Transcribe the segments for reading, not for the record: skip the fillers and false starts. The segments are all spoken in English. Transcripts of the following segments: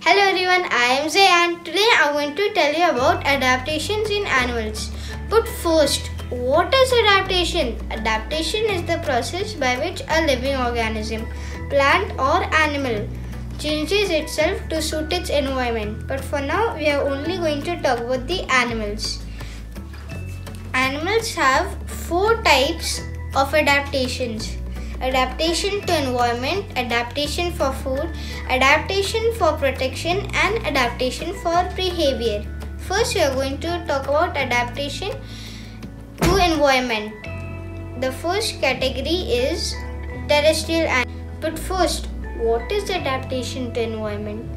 Hello everyone, I am Zay and today I am going to tell you about adaptations in animals. But first, what is adaptation? Adaptation is the process by which a living organism, plant or animal, changes itself to suit its environment. But for now, we are only going to talk about the animals. Animals have 4 types of adaptations. Adaptation to environment, adaptation for food, adaptation for protection and adaptation for behavior. First we are going to talk about adaptation to environment. The first category is terrestrial animals. But first, what is adaptation to environment?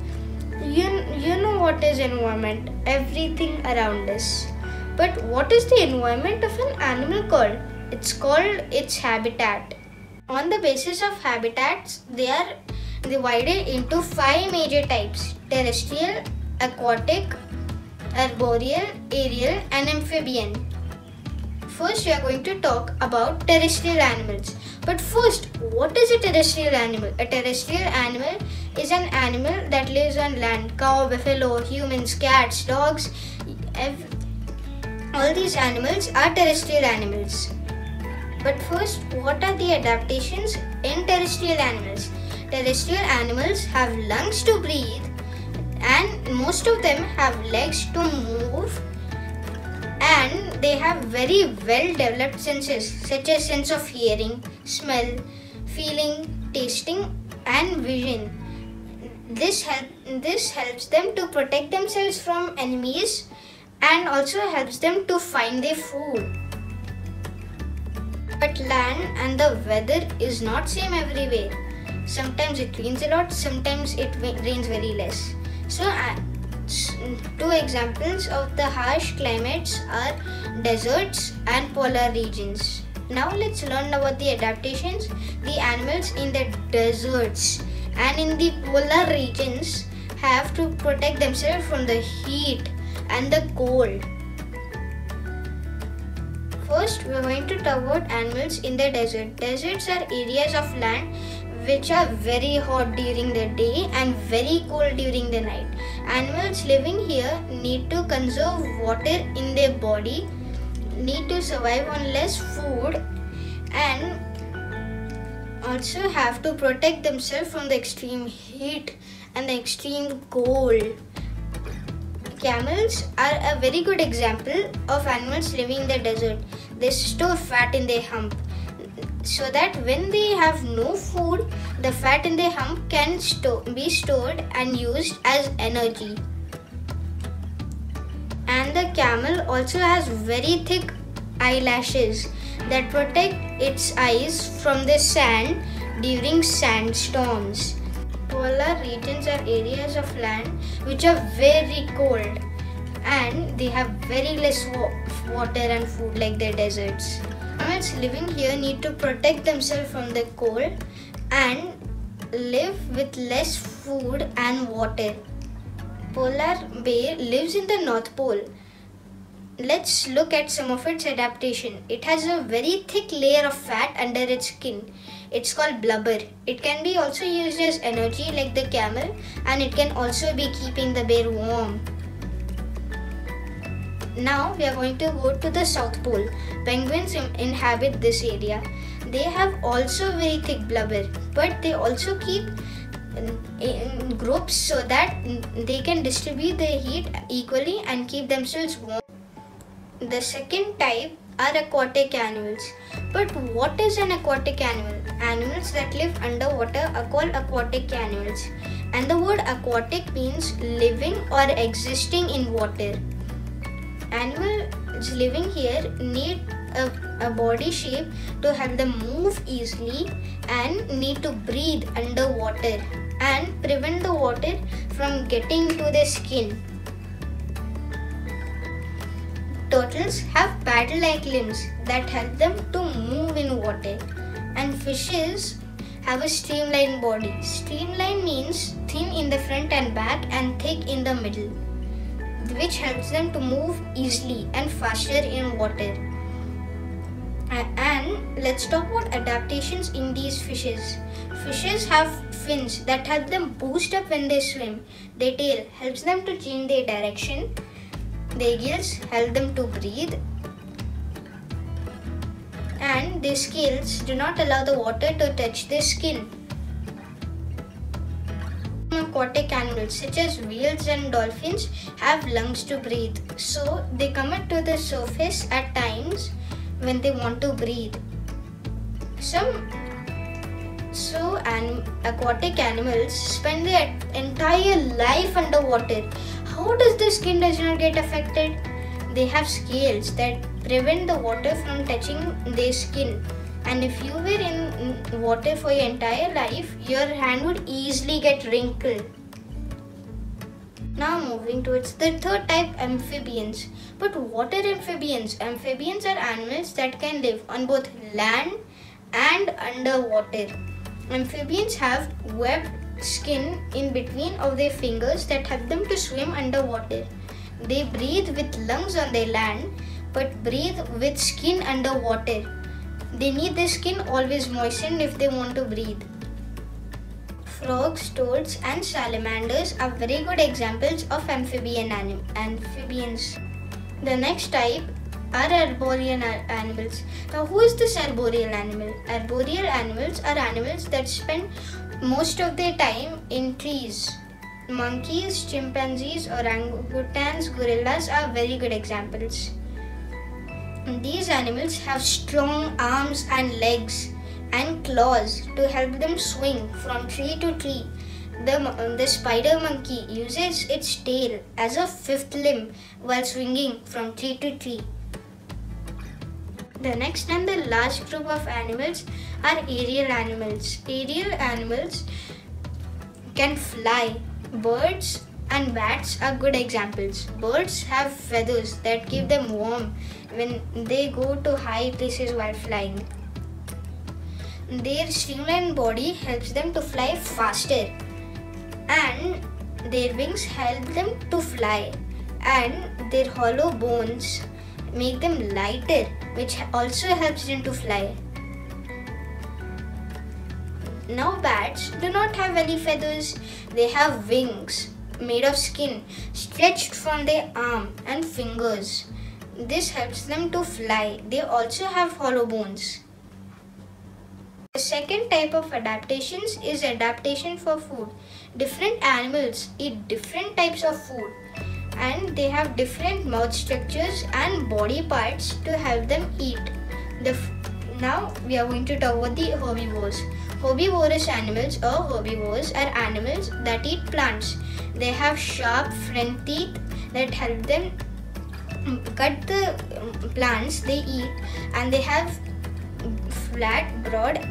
You know what is environment, everything around us. But what is the environment of an animal called? It's called its habitat. On the basis of habitats, they are divided into 5 major types: terrestrial, aquatic, arboreal, aerial and amphibian. First, we are going to talk about terrestrial animals. But first, what is a terrestrial animal? A terrestrial animal is an animal that lives on land. Cow, buffalo, humans, cats, dogs, all these animals are terrestrial animals. But first, what are the adaptations in terrestrial animals? Terrestrial animals have lungs to breathe and most of them have legs to move, and they have very well developed senses such as sense of hearing, smell, feeling, tasting and vision. This helps them to protect themselves from enemies and also helps them to find their food. But land and the weather is not same everywhere. Sometimes it rains a lot, sometimes it rains very less. So 2 examples of the harsh climates are deserts and polar regions. Now let's learn about the adaptations. The animals in the deserts and in the polar regions have to protect themselves from the heat and the cold. First, we are going to talk about animals in the desert. Deserts are areas of land which are very hot during the day and very cold during the night. Animals living here need to conserve water in their body, need to survive on less food, and also have to protect themselves from the extreme heat and the extreme cold. Camels are a very good example of animals living in the desert. They store fat in their hump so that when they have no food, the fat in their hump can be stored and used as energy. And the camel also has very thick eyelashes that protect its eyes from the sand during sandstorms. Polar regions are areas of land which are very cold and they have very less water and food like the deserts. Animals living here need to protect themselves from the cold and live with less food and water. Polar bear lives in the North Pole. Let's look at some of its adaptation. It has a very thick layer of fat under its skin. It's called blubber. It can be also used as energy like the camel, and it can also be keeping the bear warm. Now we are going to go to the South Pole. Penguins inhabit this area. They have also very thick blubber, but they also keep in groups so that they can distribute the heat equally and keep themselves warm. The second type are aquatic animals. But what is an aquatic animal? Animals that live underwater are called aquatic animals. And the word aquatic means living or existing in water. Animals living here need a body shape to help them move easily and need to breathe underwater and prevent the water from getting to their skin. Turtles have paddle-like limbs that help them to move in water, and fishes have a streamlined body. Streamlined means thin in the front and back and thick in the middle, which helps them to move easily and faster in water. And And let's talk about adaptations in these fishes. Fishes have fins that help them boost up when they swim. Their tail helps them to change their direction. Their gills help them to breathe. And their scales do not allow the water to touch their skin. Aquatic animals such as whales and dolphins have lungs to breathe, so they come up to the surface at times when they want to breathe. Aquatic animals spend their entire life underwater. How does the skin does not get affected? They have scales that prevent the water from touching their skin. And if you were in water for your entire life, your hand would easily get wrinkled. Now moving towards the third type, amphibians. But what are amphibians? Amphibians are animals that can live on both land and underwater. Amphibians have webbed skin in between of their fingers that help them to swim underwater. They breathe with lungs on their land but breathe with skin underwater. They need their skin always moistened if they want to breathe. Frogs, toads and salamanders are very good examples of amphibians. The next type are arboreal animals. Now who is this arboreal animal? Arboreal animals are animals that spend most of their time in trees. Monkeys, chimpanzees, orangutans, gorillas are very good examples. These animals have strong arms and legs and claws to help them swing from tree to tree. The spider monkey uses its tail as a fifth limb while swinging from tree to tree. The next and the last group of animals are aerial animals. Aerial animals can fly. Birds and bats are good examples. Birds have feathers that keep them warm when they go to high places while flying. Their streamlined body helps them to fly faster, and their wings help them to fly, and their hollow bones make them lighter, which also helps them to fly. Now bats do not have any feathers. They have wings made of skin stretched from their arm and fingers. This helps them to fly. They also have hollow bones. The second type of adaptations is adaptation for food. Different animals eat different types of food, and they have different mouth structures and body parts to help them eat. Now we are going to talk about the herbivores. Herbivorous animals or herbivores are animals that eat plants. They have sharp front teeth that help them cut the plants they eat, and they have flat, broad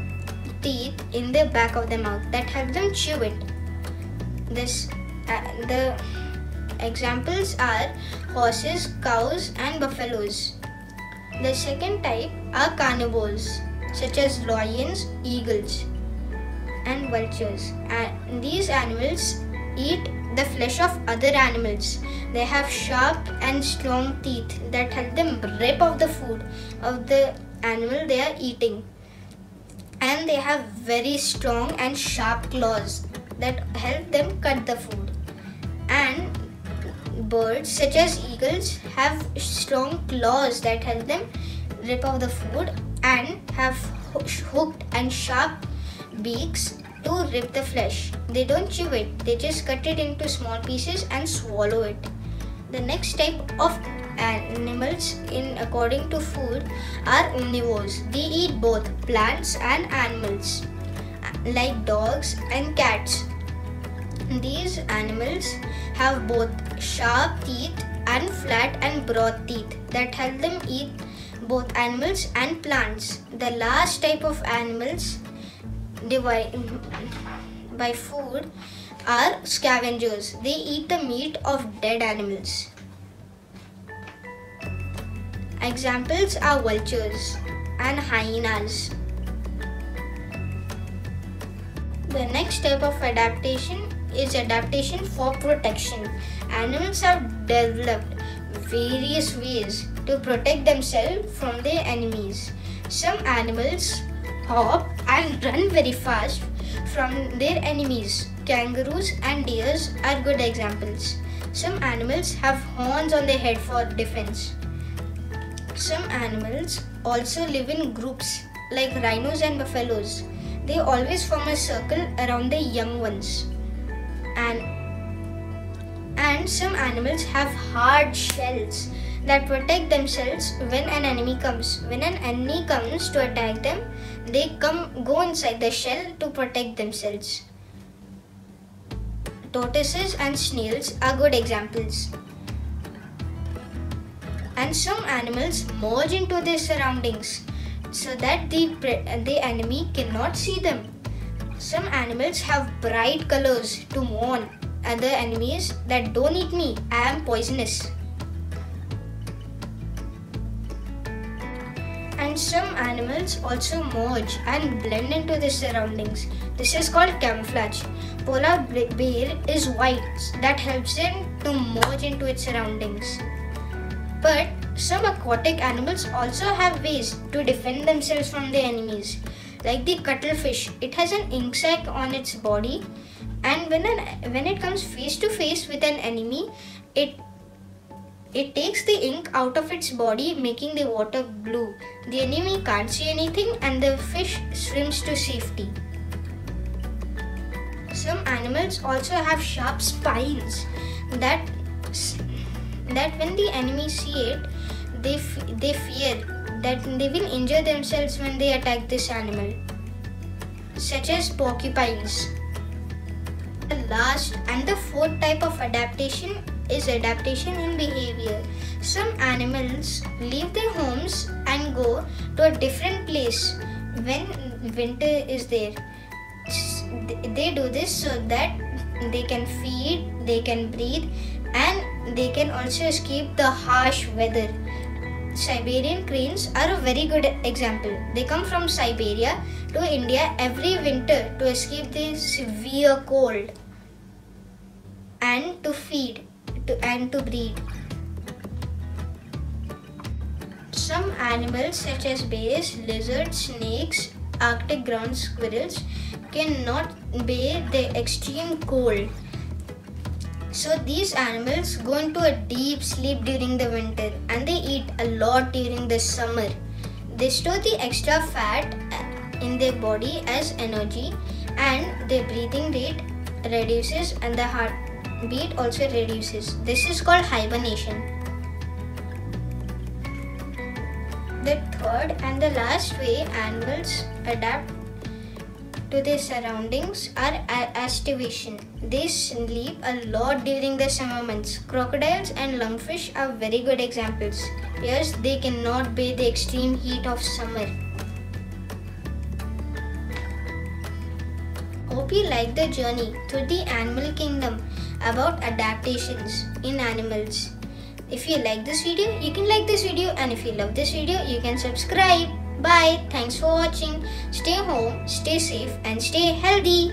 teeth in the back of the mouth that help them chew it. The examples are horses, cows, and buffaloes. The second type are carnivores, such as lions, eagles, and vultures. And these animals eat the flesh of other animals. They have sharp and strong teeth that help them rip off the food of the animal they are eating. And they have very strong and sharp claws that help them cut the food. And birds such as eagles have strong claws that help them rip off the food and have hooked and sharp beaks to rip the flesh. They don't chew it, they just cut it into small pieces and swallow it. The next type of animals according to food are omnivores. They eat both plants and animals like dogs and cats. These animals have both sharp teeth and flat and broad teeth that help them eat both animals and plants. The last type of animals divided by food are scavengers. They eat the meat of dead animals. Examples are vultures and hyenas. The next type of adaptation is adaptation for protection. Animals have developed various ways to protect themselves from their enemies. Some animals hop and run very fast from their enemies. Kangaroos and deers are good examples. Some animals have horns on their head for defense. Some animals also live in groups like rhinos and buffaloes. They always form a circle around the young ones. And some animals have hard shells that protect themselves when an enemy comes. When an enemy comes to attack them, they go inside the shell to protect themselves. Tortoises and snails are good examples. And some animals merge into their surroundings so that the enemy cannot see them. Some animals have bright colors to warn other enemies that don't eat me, I am poisonous. And some animals also merge and blend into their surroundings. This is called camouflage. Polar bear is white, that helps them to merge into its surroundings. But some aquatic animals also have ways to defend themselves from their enemies. Like the cuttlefish, it has an ink sac on its body, and when it comes face to face with an enemy, it takes the ink out of its body, making the water blue. The enemy can't see anything and the fish swims to safety. Some animals also have sharp spines that when the enemy see it, they fear that they will injure themselves when they attack this animal, such as porcupines. The last and the fourth type of adaptation is adaptation in behavior. Some animals leave their homes and go to a different place when winter is there. They do this so that they can feed, they can breathe, and they can also escape the harsh weather. Siberian cranes are a very good example. They come from Siberia to India every winter to escape the severe cold and to feed and to breed. Some animals such as bears, lizards, snakes, Arctic ground squirrels cannot bear the extreme cold. So these animals go into a deep sleep during the winter and they eat a lot during the summer. They store the extra fat in their body as energy, and their breathing rate reduces and the heartbeat also reduces. This is called hibernation. The third and the last way animals adapt to their surroundings are aestivation. They sleep a lot during the summer months. Crocodiles and lungfish are very good examples. Yes, they cannot bear the extreme heat of summer. Hope you like the journey through the animal kingdom about adaptations in animals. If you like this video, you can like this video, and if you love this video, you can subscribe. Bye. Thanks for watching. Stay home, stay safe, and stay healthy.